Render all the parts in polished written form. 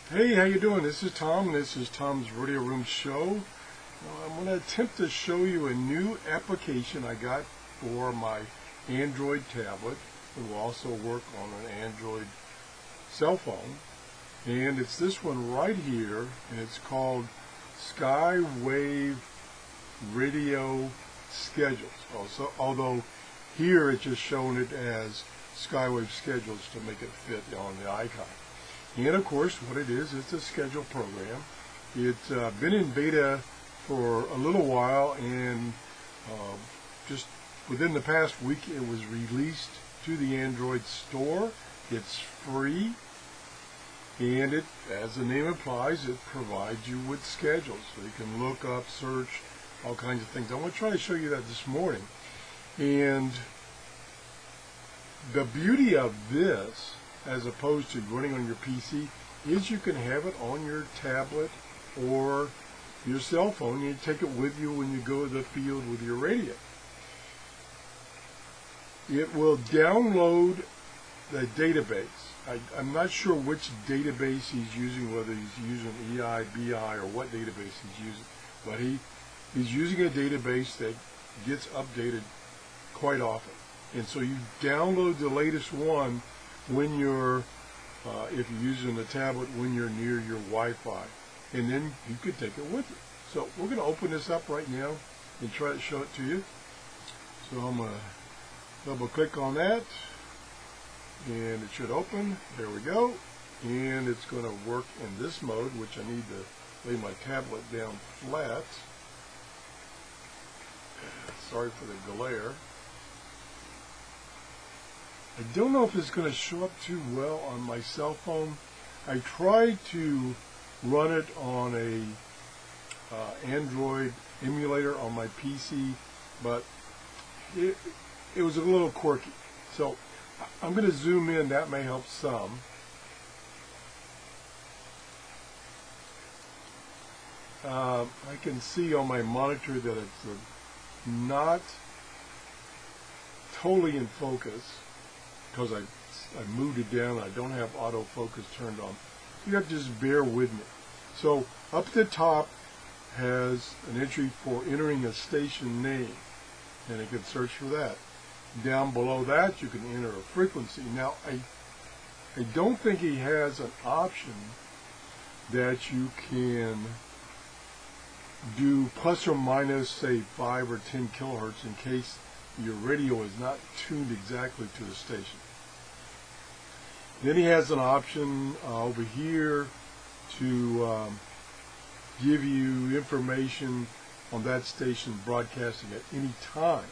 Hey, how you doing? This is Tom, and this is Tom's Radio Room Show. I'm going to attempt to show you a new application I got for my Android tablet. It will also work on an Android cell phone. And it's this one right here, and it's called Skywave Radio Schedules. Also, although here it's just showing it as Skywave Schedules to make it fit on the icon. And of course, what it is, it's a schedule program. It's been in beta for a little while, and just within the past week it was released to the Android store. It's free, and it, as the name implies, it provides you with schedules. So you can look up, search, all kinds of things. I'm going to try to show you that this morning. And the beauty of this, as opposed to running on your PC, is you can have it on your tablet or your cell phone. You take it with you when you go to the field with your radio. It will download the database. I'm not sure which database he's using, whether he's using EI, BI, or what database he's using, but he's using a database that gets updated quite often. And so you download the latest one when you're, if you're using the tablet, when you're near your Wi-Fi, and then you could take it with you. So we're going to open this up right now and try to show it to you. So I'm going to double click on that, and it should open. There we go. And it's going to work in this mode, which I need to lay my tablet down flat. Sorry for the glare. I don't know if it's going to show up too well on my cell phone. I tried to run it on a Android emulator on my PC, but it was a little quirky. So I'm going to zoom in. That may help some. I can see on my monitor that it's not totally in focus, because I moved it down. I don't have autofocus turned on. You have to just bear with me. So up at the top has an entry for entering a station name, and it can search for that. Down below that you can enter a frequency. Now I don't think he has an option that you can do plus or minus, say, 5 or 10 kilohertz in case your radio is not tuned exactly to the station. Then he has an option over here to give you information on that station broadcasting at any time.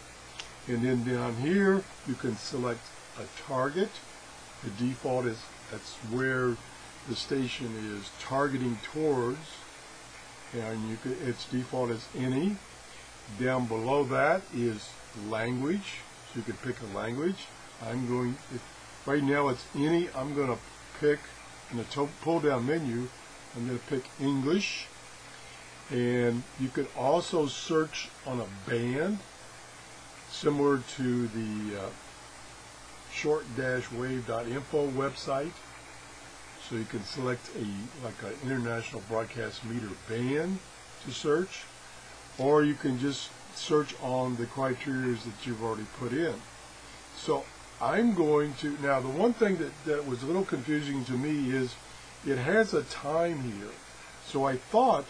And then down here you can select a target. The default is that's where the station is targeting towards, and you can, its default is any. Down below that is language, so you can pick a language. Right now it's any. I'm going to pick in the pull-down menu. I'm going to pick English, and you can also search on a band, similar to the short-wave.info website. So you can select like an international broadcast meter band to search, or you can just search on the criteria that you've already put in. So I'm going to, now the one thing that was a little confusing to me is it has a time here. So I thought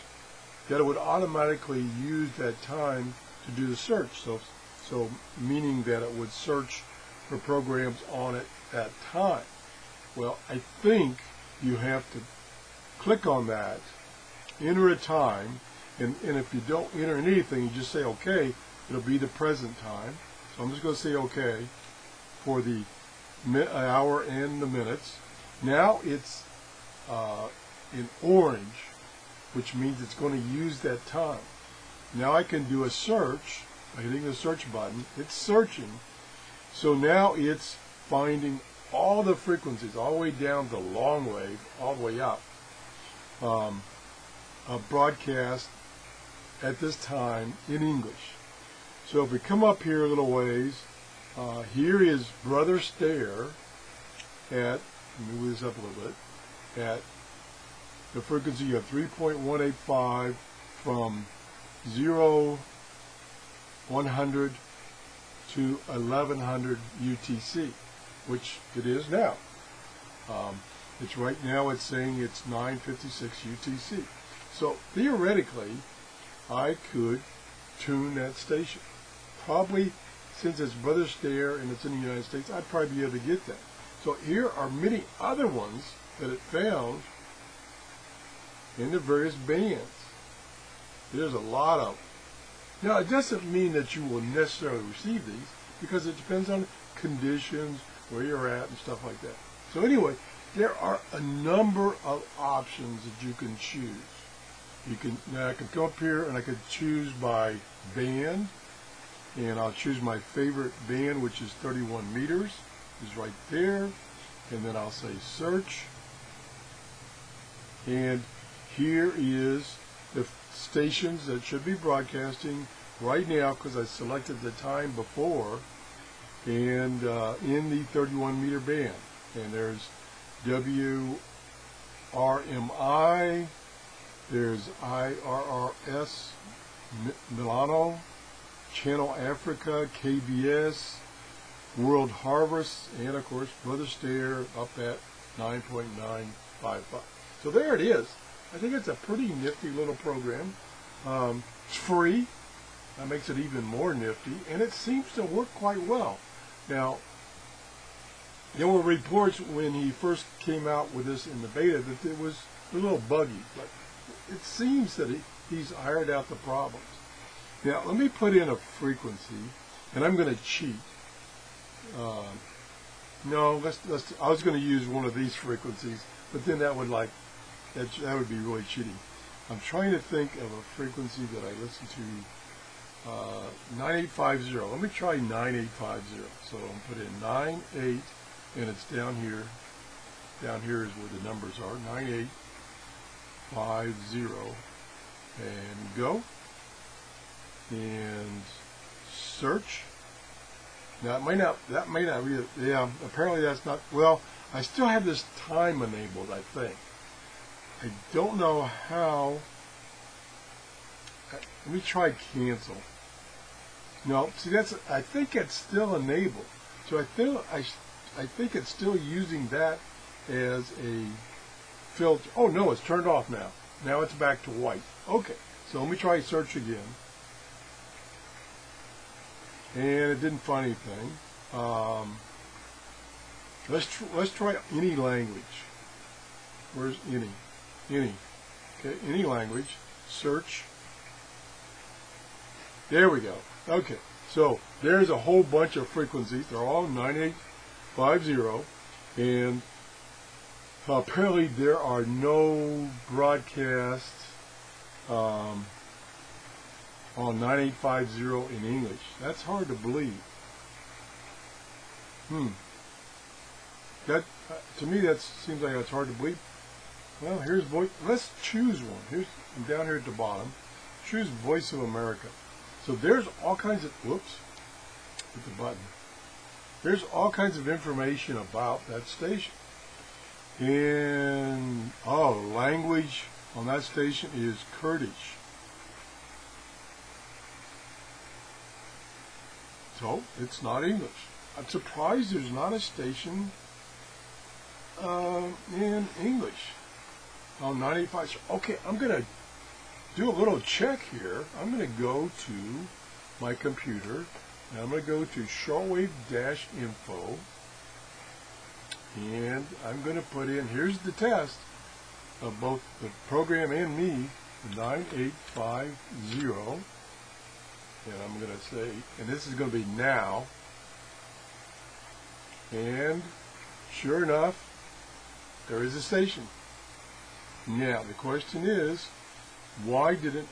that it would automatically use that time to do the search. So meaning that it would search for programs on it at time. Well, I think you have to click on that, enter a time, and if you don't enter anything, you just say OK, it'll be the present time. So I'm just going to say OK for the hour and the minutes. Now it's in orange, which means it's going to use that time. Now I can do a search by hitting the search button. It's searching. So now it's finding all the frequencies, all the way down to long wave, all the way up, a broadcast at this time in English. So if we come up here a little ways, here is Brother Stare at, let me move this up a little bit, at the frequency of 3.185 from 0, 100 to 1100 UTC, which it is now. It's right now, it's saying it's 956 UTC. So theoretically, I could tune that station. Probably, since it's Brother Stare and it's in the United States, I'd probably be able to get that. So here are many other ones that it found in the various bands. There's a lot of them. Now, it doesn't mean that you will necessarily receive these, because it depends on conditions, where you're at, and stuff like that. So anyway, there are a number of options that you can choose. Now I can come up here and I could choose by band, and I'll choose my favorite band, which is 31 meters, is right there, and then I'll say search, and here is the stations that should be broadcasting right now, because I selected the time before, and in the 31 meter band. And there's WRMI, there's IRRS Milano, Channel Africa, KBS, World Harvest, and of course Brother Stare up at 9.955. So there it is. I think it's a pretty nifty little program. It's free. That makes it even more nifty, and it seems to work quite well. Now, there were reports when he first came out with this in the beta that it was a little buggy, but it seems that he's ironed out the problems. Now, let me put in a frequency, and I'm going to cheat. No, I was going to use one of these frequencies, but then that would be really cheating. I'm trying to think of a frequency that I listen to. 9850. Let me try 9850. So I'm put in 98, and it's down here. Down here is where the numbers are. 9850, and go. And search. Now that may not be. Yeah, apparently that's not. Well, I still have this time enabled, I think. I don't know how. Let me try cancel. No, see I think it's still enabled. So I think it's still using that as a filter. Oh no, it's turned off now. Now it's back to white. Okay, so let me try search again. And it didn't find anything. Let's try any language. Where's any? Any. Okay, any language. Search. There we go. Okay, so there's a whole bunch of frequencies. They're all 9850, and apparently there are no broadcasts on 9850 in English. That's hard to believe. That to me that seems like it's hard to believe. Well, here's voice. Let's choose one. I'm down here at the bottom. Choose Voice of America. So there's all kinds of, whoops, hit the button. There's all kinds of information about that station. And, language on that station is Kurdish. So it's not English. I'm surprised there's not a station in English on 95. Okay, I'm going to do a little check here. I'm going to go to my computer, and I'm going to go to shortwave-info, and I'm going to put in, here's the test of both the program and me, 9850, and I'm going to say, and this is going to be now, and sure enough, there is a station. Now, the question is, why didn't,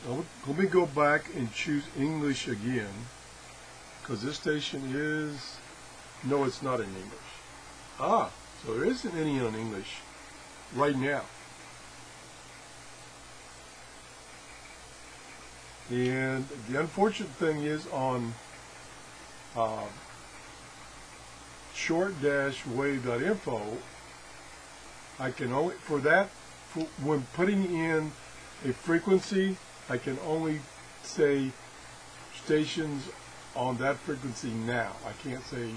let me go back and choose English again, because this station is, no, it's not in English. So there isn't any on English right now. And the unfortunate thing is on short-wave.info, I can only, for that when putting in a frequency, I can only say stations on that frequency now. I can't say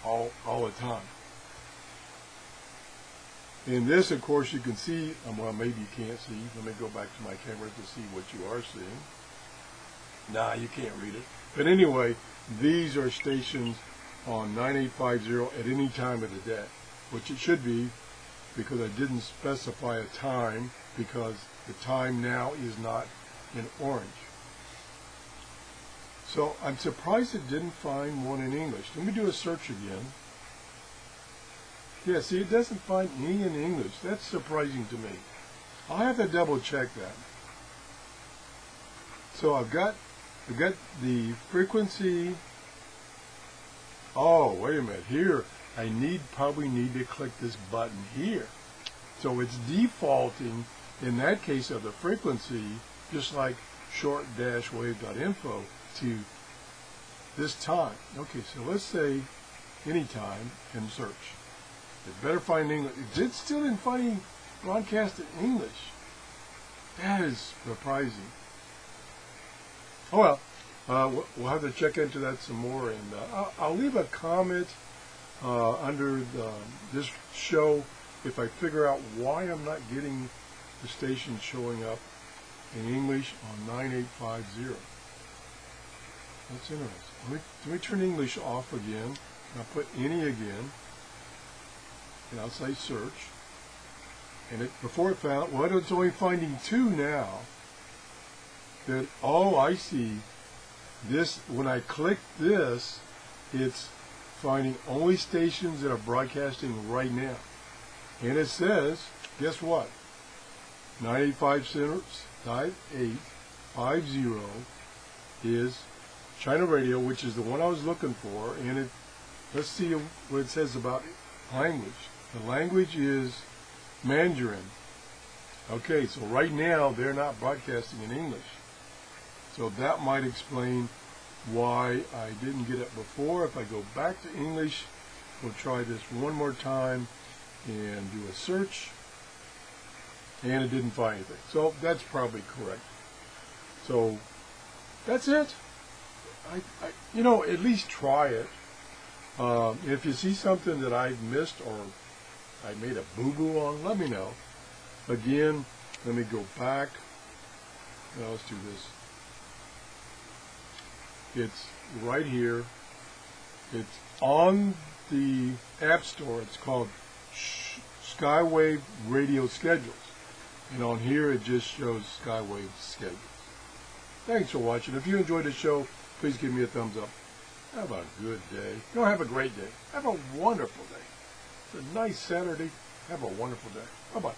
all the time. In this, of course, you can see, well, maybe you can't see. Let me go back to my camera to see what you are seeing. Nah, you can't read it. But anyway, these are stations on 9850 at any time of the day, which it should be, because I didn't specify a time, because the time now is not in orange. So I'm surprised it didn't find one in English. Let me do a search again. Yeah, see, it doesn't find any in English. That's surprising to me. I'll have to double check that. So I've got the frequency. Oh, wait a minute. Here, I probably need to click this button here. So it's defaulting, in that case, of the frequency, just like short-wave.info, to this time. Okay, so let's say anytime and search. It better find English. It still didn't find broadcast in English. That is surprising. Oh well, we'll have to check into that some more, and I'll leave a comment under this show if I figure out why I'm not getting the station showing up in English on 9850. That's interesting. Let me turn English off again. I'll put any again, and I'll say search. And before it found, well, it's only finding 2 now. That, oh, I see. This, when I click this, it's finding only stations that are broadcasting right now. And it says, guess what? 9850 is China Radio, which is the one I was looking for. And let's see what it says about language. The language is Mandarin. Okay, so right now they're not broadcasting in English. So that might explain why I didn't get it before. If I go back to English, we'll try this one more time and do a search. And it didn't find anything. So that's probably correct. So that's it. At least try it. If you see something that I missed or I made a boo-boo on, let me know. Again, let me go back. Now let's do this. It's right here. It's on the App Store. It's called Skywave Radio Schedules. And on here it just shows Skywave Schedules. Thanks for watching. If you enjoyed the show, please give me a thumbs up. Have a good day. Have a great day. Have a wonderful day. It's a nice Saturday. Have a wonderful day. Bye-bye.